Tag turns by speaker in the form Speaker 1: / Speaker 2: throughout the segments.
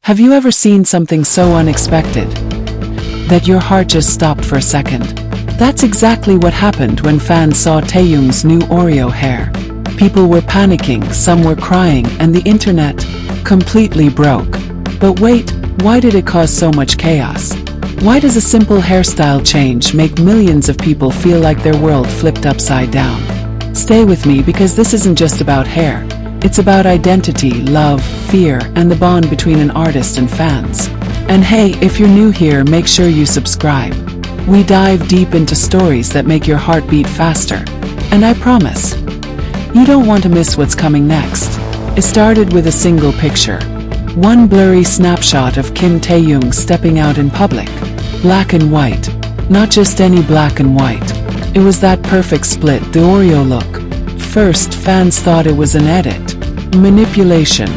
Speaker 1: Have you ever seen something so unexpected that your heart just stopped for a second? That's exactly what happened when fans saw Taehyung's new Oreo hair. People were panicking, some were crying, and the internet completely broke. But wait, why did it cause so much chaos? Why does a simple hairstyle change make millions of people feel like their world flipped upside down? Stay with me, because this isn't just about hair. It's about identity, love, fear, and the bond between an artist and fans. And hey, if you're new here, make sure you subscribe. We dive deep into stories that make your heart beat faster. And I promise, you don't want to miss what's coming next. It started with a single picture. One blurry snapshot of Kim Taehyung stepping out in public. Black and white. Not just any black and white. It was that perfect split, the Oreo look. First, fans thought it was an edit. Manipulation.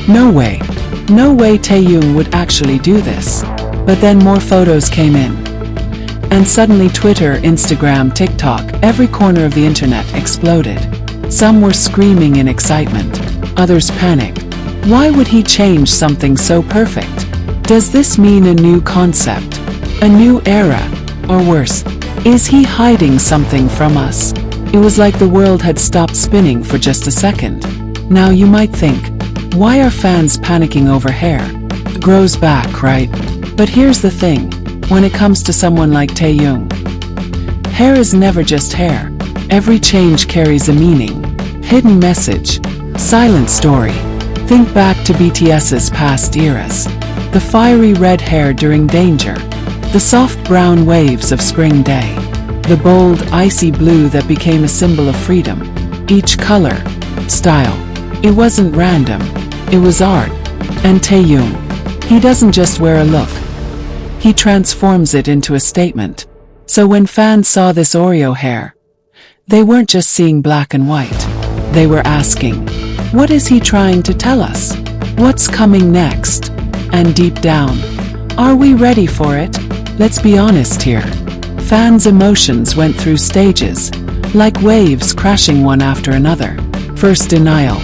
Speaker 1: No way. No way Taehyung would actually do this. But then more photos came in. And suddenly Twitter, Instagram, TikTok, every corner of the internet exploded. Some were screaming in excitement. Others panicked. Why would he change something so perfect? Does this mean a new concept? A new era? Or worse, is he hiding something from us? It was like the world had stopped spinning for just a second. Now you might think, why are fans panicking over hair? It grows back, right? But here's the thing, when it comes to someone like Taehyung, hair is never just hair. Every change carries a meaning, hidden message, silent story. Think back to BTS's past eras. The fiery red hair during Danger, the soft brown waves of Spring Day, the bold, icy blue that became a symbol of freedom. Each color, style, it wasn't random, it was art. And Taehyung, he doesn't just wear a look, he transforms it into a statement. So when fans saw this Oreo hair, they weren't just seeing black and white. They were asking, what is he trying to tell us? What's coming next? And deep down, are we ready for it? Let's be honest here. Fans' emotions went through stages, like waves crashing one after another. First denial.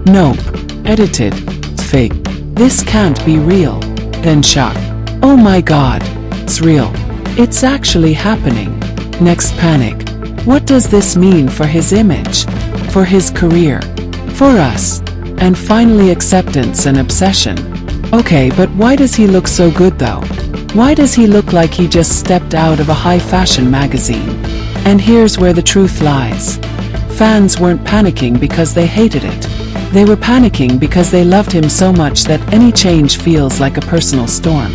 Speaker 1: Nope. Edited. It's fake. This can't be real. Then shock. Oh my god. It's real. It's actually happening. Next panic. What does this mean for his image? For his career? For us? And finally acceptance and obsession. Okay, but why does he look so good though? Why does he look like he just stepped out of a high-fashion magazine? And here's where the truth lies. Fans weren't panicking because they hated it. They were panicking because they loved him so much that any change feels like a personal storm.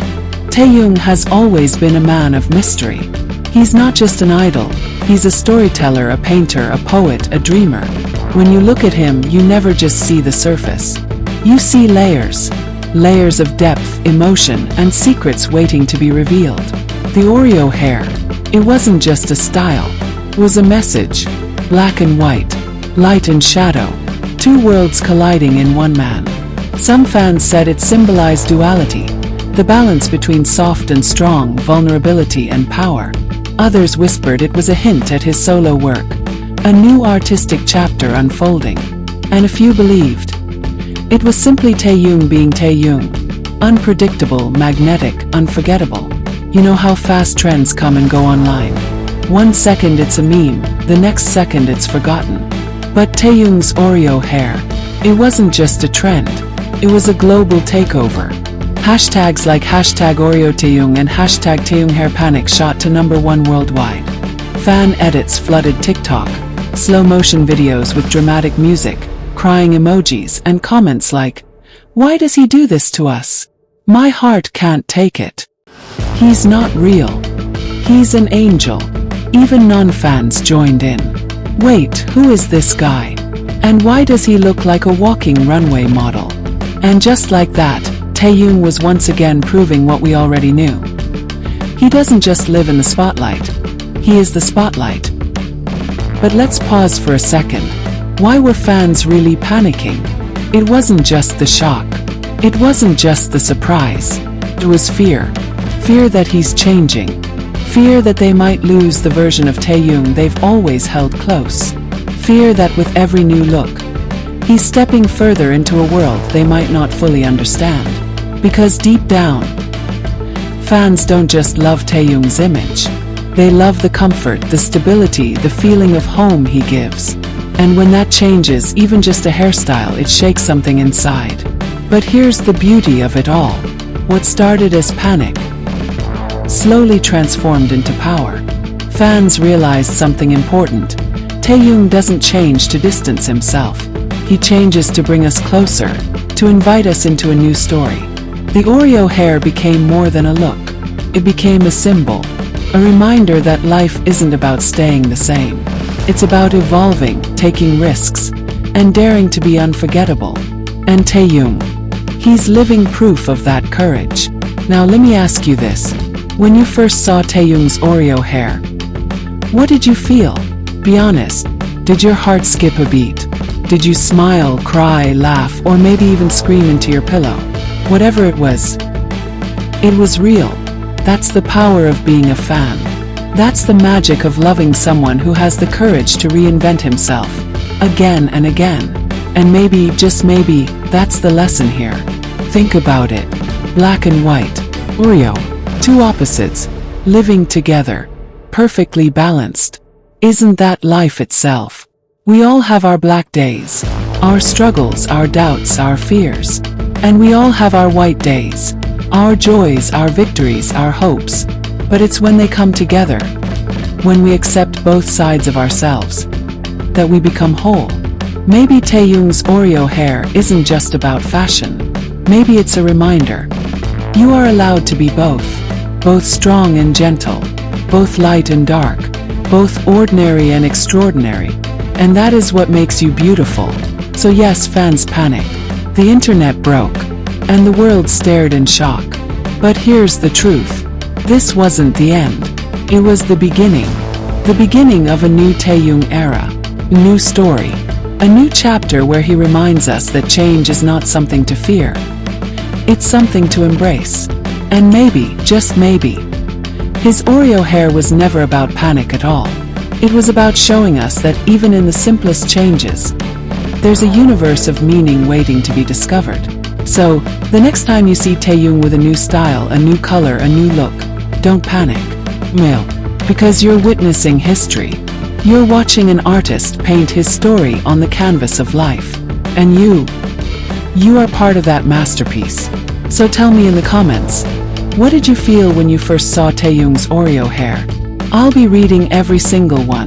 Speaker 1: Taehyung has always been a man of mystery. He's not just an idol, he's a storyteller, a painter, a poet, a dreamer. When you look at him, you never just see the surface. You see layers. Layers of depth, emotion, and secrets waiting to be revealed. The Oreo hair, it wasn't just a style, it was a message. Black and white, light and shadow, two worlds colliding in one man. Some fans said it symbolized duality, the balance between soft and strong, vulnerability and power. Others whispered it was a hint at his solo work, a new artistic chapter unfolding. And a few believed it was simply Taehyung being Taehyung. Unpredictable, magnetic, unforgettable. You know how fast trends come and go online. 1 second it's a meme, the next second it's forgotten. But Taehyung's Oreo hair, it wasn't just a trend, it was a global takeover. Hashtags like hashtag Oreo Taehyung and hashtag Taehyung hair panic shot to #1 worldwide. Fan edits flooded TikTok, slow motion videos with dramatic music, crying emojis, and comments like, why does he do this to us? My heart can't take it. He's not real. He's an angel. Even non-fans joined in. Wait, who is this guy? And why does he look like a walking runway model? And just like that, Taehyung was once again proving what we already knew. He doesn't just live in the spotlight. He is the spotlight. But let's pause for a second. Why were fans really panicking? It wasn't just the shock. It wasn't just the surprise. It was fear. Fear that he's changing. Fear that they might lose the version of Taehyung they've always held close. Fear that with every new look, he's stepping further into a world they might not fully understand. Because deep down, fans don't just love Taehyung's image. They love the comfort, the stability, the feeling of home he gives. And when that changes, even just a hairstyle, it shakes something inside. But here's the beauty of it all. What started as panic slowly transformed into power. Fans realized something important. Taehyung doesn't change to distance himself. He changes to bring us closer, to invite us into a new story. The Oreo hair became more than a look. It became a symbol, a reminder that life isn't about staying the same. It's about evolving, taking risks, and daring to be unforgettable. And Taehyung, he's living proof of that courage. Now let me ask you this. When you first saw Taehyung's Oreo hair, what did you feel? Be honest. Did your heart skip a beat? Did you smile, cry, laugh, or maybe even scream into your pillow? Whatever it was real. That's the power of being a fan. That's the magic of loving someone who has the courage to reinvent himself again and again. And maybe, just maybe, that's the lesson here. Think about it. Black and white. Oreo. Two opposites, living together, perfectly balanced. Isn't that life itself? We all have our black days, our struggles, our doubts, our fears. And we all have our white days, our joys, our victories, our hopes. But it's when they come together, when we accept both sides of ourselves, that we become whole. Maybe Taehyung's Oreo hair isn't just about fashion. Maybe it's a reminder. You are allowed to be both strong and gentle, both light and dark, both ordinary and extraordinary. And that is what makes you beautiful. So yes, fans panicked. The internet broke, and the world stared in shock. But here's the truth. This wasn't the end. It was the beginning of a new Taehyung era, a new story, a new chapter where he reminds us that change is not something to fear. It's something to embrace. And maybe, just maybe, his Oreo hair was never about panic at all. It was about showing us that even in the simplest changes, there's a universe of meaning waiting to be discovered. So, the next time you see Taehyung with a new style, a new color, a new look, don't panic. Because you're witnessing history. You're watching an artist paint his story on the canvas of life. And you are part of that masterpiece. So tell me in the comments, what did you feel when you first saw Taehyung's Oreo hair? I'll be reading every single one,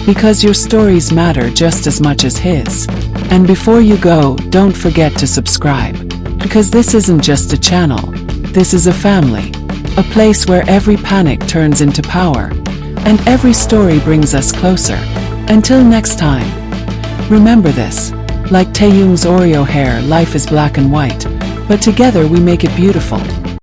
Speaker 1: because your stories matter just as much as his. And before you go, don't forget to subscribe, because this isn't just a channel, this is a family, a place where every panic turns into power, and every story brings us closer. Until next time, remember this, like Taehyung's Oreo hair, life is black and white, but together we make it beautiful.